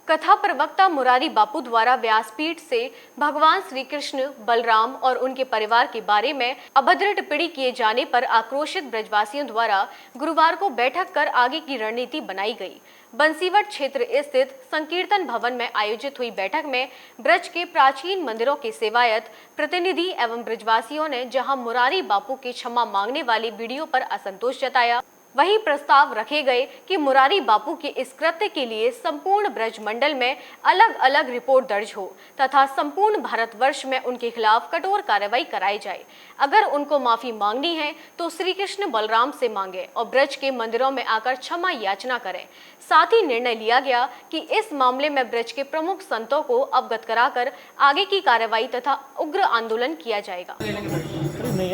कथा प्रवक्ता मुरारी बापू द्वारा व्यासपीठ से भगवान श्री कृष्ण, बलराम और उनके परिवार के बारे में अभद्र टिप्पणी किए जाने पर आक्रोशित ब्रजवासियों द्वारा गुरुवार को बैठक कर आगे की रणनीति बनाई गई। बंसीवट क्षेत्र स्थित संकीर्तन भवन में आयोजित हुई बैठक में ब्रज के प्राचीन मंदिरों के सेवायत प्रतिनिधि एवं ब्रजवासियों ने जहां मुरारी बापू की क्षमा मांगने वाली वीडियो पर असंतोष जताया, वहीं प्रस्ताव रखे गए कि मुरारी बापू के इस कृत्य के लिए संपूर्ण ब्रज मंडल में अलग अलग रिपोर्ट दर्ज हो तथा संपूर्ण भारतवर्ष में उनके खिलाफ कठोर कार्रवाई कराई जाए। अगर उनको माफी मांगनी है तो श्री कृष्ण बलराम से मांगे और ब्रज के मंदिरों में आकर क्षमा याचना करें। साथ ही निर्णय लिया गया कि इस मामले में ब्रज के प्रमुख संतों को अवगत कराकर आगे की कार्रवाई तथा उग्र आंदोलन किया जाएगा।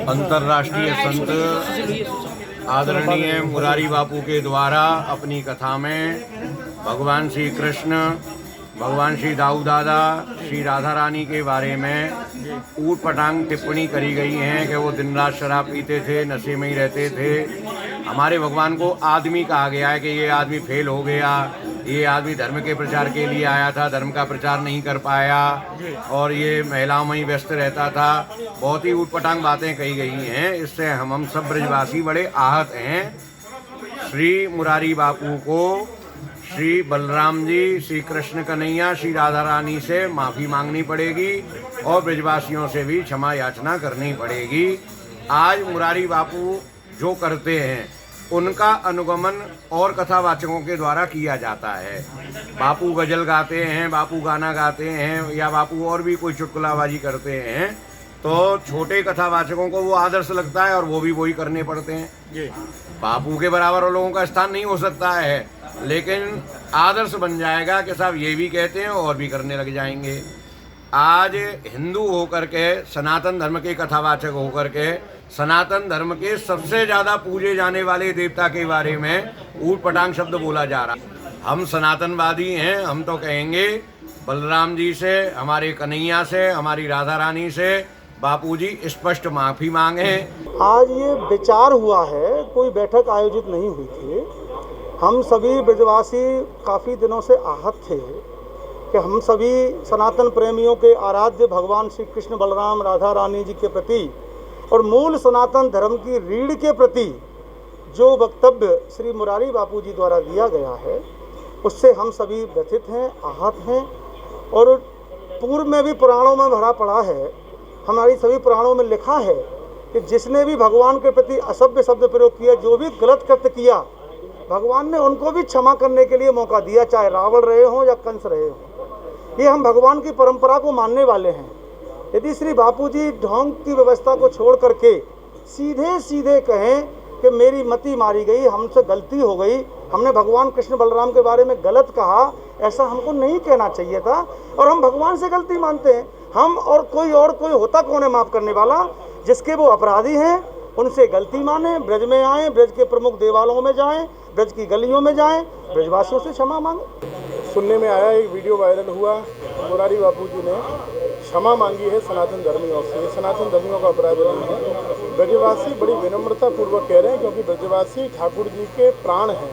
अंतर्राष्ट्रीय संत आदरणीय मुरारी बापू के द्वारा अपनी कथा में भगवान श्री कृष्ण, भगवान श्री दाऊ दादा, श्री राधा रानी के बारे में ऊट पटांग टिप्पणी करी गई हैं कि वो दिन रात शराब पीते थे, नशे में ही रहते थे। हमारे भगवान को आदमी कहा गया है कि ये आदमी फेल हो गया, ये आदमी धर्म के प्रचार के लिए आया था, धर्म का प्रचार नहीं कर पाया और ये महिलाओं में ही व्यस्त रहता था। बहुत ही ऊटपटांग बातें कही गई हैं। इससे हम सब ब्रजवासी बड़े आहत हैं। श्री मुरारी बापू को श्री बलराम जी, श्री कृष्ण कन्हैया, श्री राधा रानी से माफ़ी मांगनी पड़ेगी और ब्रजवासियों से भी क्षमा याचना करनी पड़ेगी। आज मुरारी बापू जो करते हैं उनका अनुगमन और कथावाचकों के द्वारा किया जाता है। बापू गजल गाते हैं, बापू गाना गाते हैं या बापू और भी कोई चुटकुलाबाजी करते हैं तो छोटे कथावाचकों को वो आदर्श लगता है और वो भी वही करने पड़ते हैं। बापू के बराबर लोगों का स्थान नहीं हो सकता है, लेकिन आदर्श बन जाएगा कि साहब ये भी कहते हैं और भी करने लग जाएंगे। आज हिंदू होकर के, सनातन धर्म के कथावाचक होकर के, सनातन धर्म के सबसे ज़्यादा पूजे जाने वाले देवता के बारे में ऊट पटांग शब्द बोला जा रहा। हम सनातनवादी हैं, हम तो कहेंगे बलराम जी से, हमारे कन्हैया से, हमारी राधा रानी से बापूजी स्पष्ट माफ़ी मांगे। आज ये विचार हुआ है, कोई बैठक आयोजित नहीं हुई थी। हम सभी ब्रजवासी काफ़ी दिनों से आहत थे कि हम सभी सनातन प्रेमियों के आराध्य भगवान श्री कृष्ण बलराम राधा रानी जी के प्रति और मूल सनातन धर्म की रीढ़ के प्रति जो वक्तव्य श्री मुरारी बापू जी द्वारा दिया गया है उससे हम सभी व्यथित हैं, आहत हैं। और पूर्व में भी पुराणों में भरा पड़ा है, हमारी सभी पुराणों में लिखा है कि जिसने भी भगवान के प्रति असभ्य शब्द प्रयोग किया, जो भी गलत कृत्य किया, भगवान ने उनको भी क्षमा करने के लिए मौका दिया, चाहे रावण रहे हों या कंस रहे हों। ये हम भगवान की परंपरा को मानने वाले हैं। यदि श्री बापू जी ढोंग की व्यवस्था को छोड़ करके सीधे सीधे कहें कि मेरी मति मारी गई, हमसे गलती हो गई, हमने भगवान कृष्ण बलराम के बारे में गलत कहा, ऐसा हमको नहीं कहना चाहिए था। और हम भगवान से गलती मानते हैं। हम और कोई होता कौन है माफ़ करने वाला? जिसके वो अपराधी हैं उनसे गलती माने, ब्रज में आएँ, ब्रज के प्रमुख देवालयों में जाएँ, ब्रज की गलियों में जाएँ, ब्रजवासियों से क्षमा मांगे। सुनने में आया, एक वीडियो वायरल हुआ, मुरारी बापू जी ने क्षमा मांगी है सनातन धर्मियों से। ये सनातन धर्मियों का अपराध नहीं है। ब्रजवासी बड़ी विनम्रता पूर्वक कह रहे हैं क्योंकि ब्रजवासी ठाकुर जी के प्राण हैं,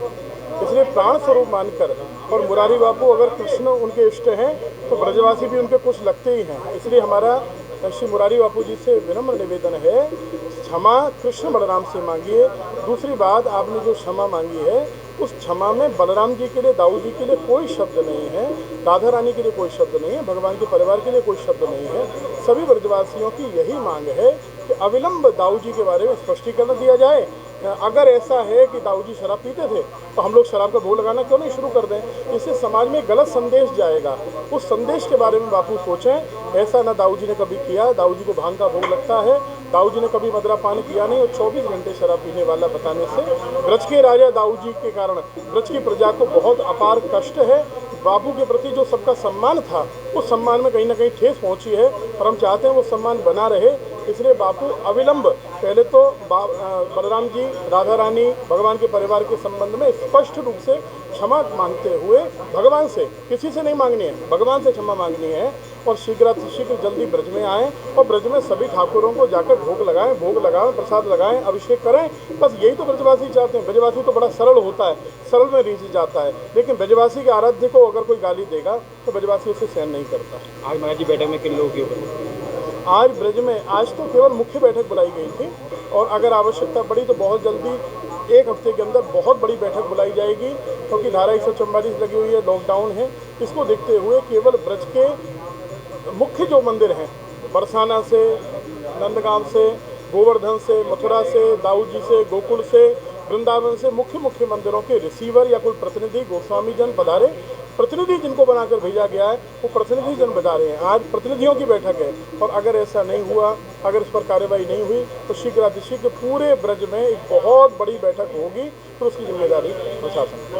इसलिए प्राण स्वरूप मानकर। और मुरारी बापू अगर कृष्ण उनके इष्ट हैं तो ब्रजवासी भी उनके कुछ लगते ही हैं। इसलिए हमारा श्री मुरारी बापू जी से विनम्र निवेदन है, क्षमा कृष्ण बलराम से मांगिए। दूसरी बात, आपने जो क्षमा मांगी है उस क्षमा में बलराम जी के लिए, दाऊ जी के लिए कोई शब्द नहीं है, राधा रानी के लिए कोई शब्द नहीं है, भगवान के परिवार के लिए कोई शब्द नहीं है। सभी ब्रजवासियों की यही मांग है कि अविलंब दाऊ जी के बारे में स्पष्टीकरण दिया जाए। अगर ऐसा है कि दाऊ जी शराब पीते थे तो हम लोग शराब का भोग लगाना क्यों नहीं शुरू कर दें? इससे समाज में गलत संदेश जाएगा। उस संदेश के बारे में बापू सोचें। ऐसा ना दाऊ जी ने कभी किया, दाऊ जी को भांग का भोग लगता है, दाऊ जी ने कभी मदरा पान किया नहीं और 24 घंटे शराब पीने वाला बताने से ब्रज के राजा दाऊ जी के कारण ब्रज की प्रजा को बहुत अपार कष्ट है। बापू के प्रति जो सबका सम्मान था उस सम्मान में कहीं ना कहीं ठेस पहुंची है और हम चाहते हैं वो सम्मान बना रहे। इसलिए बापू अविलंब पहले तो बलराम जी, राधा रानी, भगवान के परिवार के संबंध में स्पष्ट रूप से क्षमा मांगते हुए, भगवान से, किसी से नहीं मांगनी है, भगवान से क्षमा मांगनी है। और शीघ्र जल्दी ब्रज में आएँ और ब्रज में सभी ठाकुरों को जाकर भोग लगाएं, प्रसाद लगाएं, अभिषेक करें। बस यही तो ब्रजवासी चाहते हैं। ब्रजवासी तो बड़ा सरल होता है, सरल में रीझ जाता है, लेकिन ब्रजवासी के आराध्य को अगर कोई गाली देगा तो ब्रजवासी उसे सहन नहीं करता। आज महाराज जी बैठक में किन लोगों की उपस्थिति? आज ब्रज में आज तो केवल मुख्य बैठक बुलाई गई थी और अगर आवश्यकता पड़ी तो बहुत जल्दी 1 हफ्ते के अंदर बहुत बड़ी बैठक बुलाई जाएगी, क्योंकि धारा 144 लगी हुई है, लॉकडाउन है। इसको देखते हुए केवल ब्रज के मुख्य जो मंदिर हैं, बरसाना से, नंदगांव से, गोवर्धन से, मथुरा से, दाऊद जी से, गोकुल से, वृंदावन से मुख्य मंदिरों के रिसीवर या कोई प्रतिनिधि गोस्वामी जन पधारे। प्रतिनिधि जिनको बनाकर भेजा गया है वो प्रतिनिधि जन बता रहे हैं। आज प्रतिनिधियों की बैठक है और अगर ऐसा नहीं हुआ, अगर इस पर कार्रवाई नहीं हुई तो शीघ्र पूरे ब्रज में एक बहुत बड़ी बैठक होगी, तो उसकी जिम्मेदारी प्रशासन।